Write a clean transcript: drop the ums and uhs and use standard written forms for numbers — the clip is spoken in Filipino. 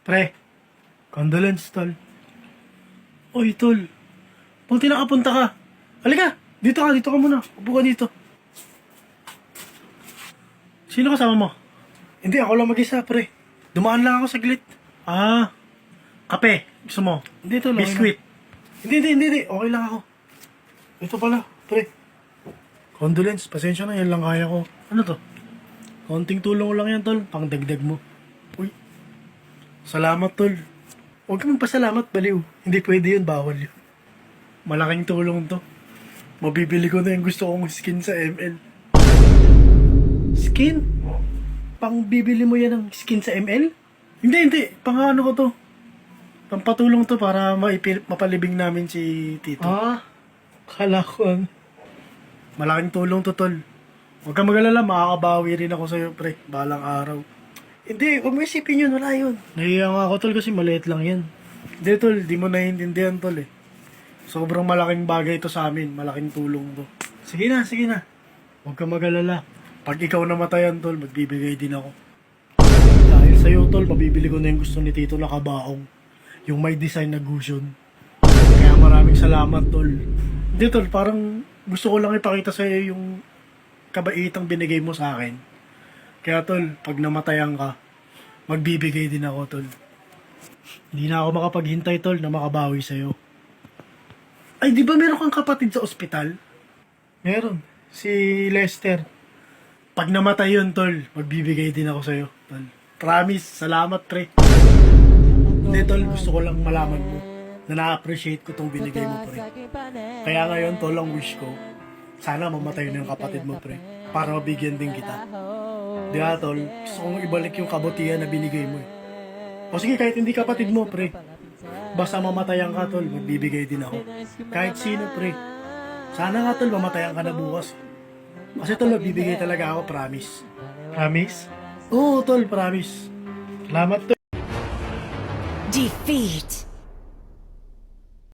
Pre, condolence, tol. Oy, tol. Buti nakapunta ka. Halika, dito ka muna. Upo ka dito. Sino kasama mo? Hindi, ako lang mag-isa, pre. Dumaan lang ako saglit. Ah, kape. Gusto mo? Hindi, tol. Biscuit. Hindi. Okay lang ako. Ito pala, pre. Condolence, pasensya na, yan lang kaya ko. Ano to? Konting tulong lang yan, tol. Pangdagdag mo. Uy. Salamat, tol. Huwag ka magpasalamat, baliw. Hindi pwede yun, bawal yun. Malaking tulong to. Mabibili ko na yung gusto kong skin sa ML. Skin? Pang bibili mo yan ng skin sa ML? Hindi. Pang ano ko to. Pampatulong to para mapalibing namin si Tito. Ah, kala ko ang... Malaking tulong to, tol. Huwag kang mag-alala, makakabawi rin ako sa'yo, pre. Balang araw. Hindi, huwag mo isipin yun, wala yun. Nahiya nga ako, tol, kasi maliit lang yan. Hindi, tol, di mo naiintindihan, tol, eh. Sobrang malaking bagay ito sa amin, malaking tulong to. Sige na. Huwag kang mag-alala. Pag ikaw namatayan, tol, magbibigay din ako. Dahil sa'yo, tol, mabibili ko na yung gusto ni Tito na kabaong. Yung may design na gusion. Kaya maraming salamat, tol. Hindi, tol, parang gusto ko lang ipakita sa'yo yung kabaitang binigay mo sa akin. Kaya, tol, pag namatayan ka, magbibigay din ako, tol. Hindi na ako makapaghintay, tol, na makabawi sa'yo. Ay, di ba meron kang kapatid sa ospital? Meron. Si Lester. Pag namatay yun, tol, magbibigay din ako sa'yo, tol. Promise, salamat, pre. Hindi, tol, gusto ko lang malaman mo na na-appreciate ko tong binigay mo, pre. Kaya ngayon, tol, ang wish ko, sana mamatay na yung kapatid mo, pre. Para mabigyan din kita. Di ba, tol, gusto kong ibalik yung kabutihan na binigay mo, eh. O sige, kahit hindi kapatid mo, pre. Basta mamatayan ka, tol, magbibigay din ako. Kahit sino, pre. Sana nga, tol, mamatayan ka na bukas. Kasi, tol, magbibigay talaga ako, promise. Promise? Oo, tol, promise. Salamat, tol. Defeat.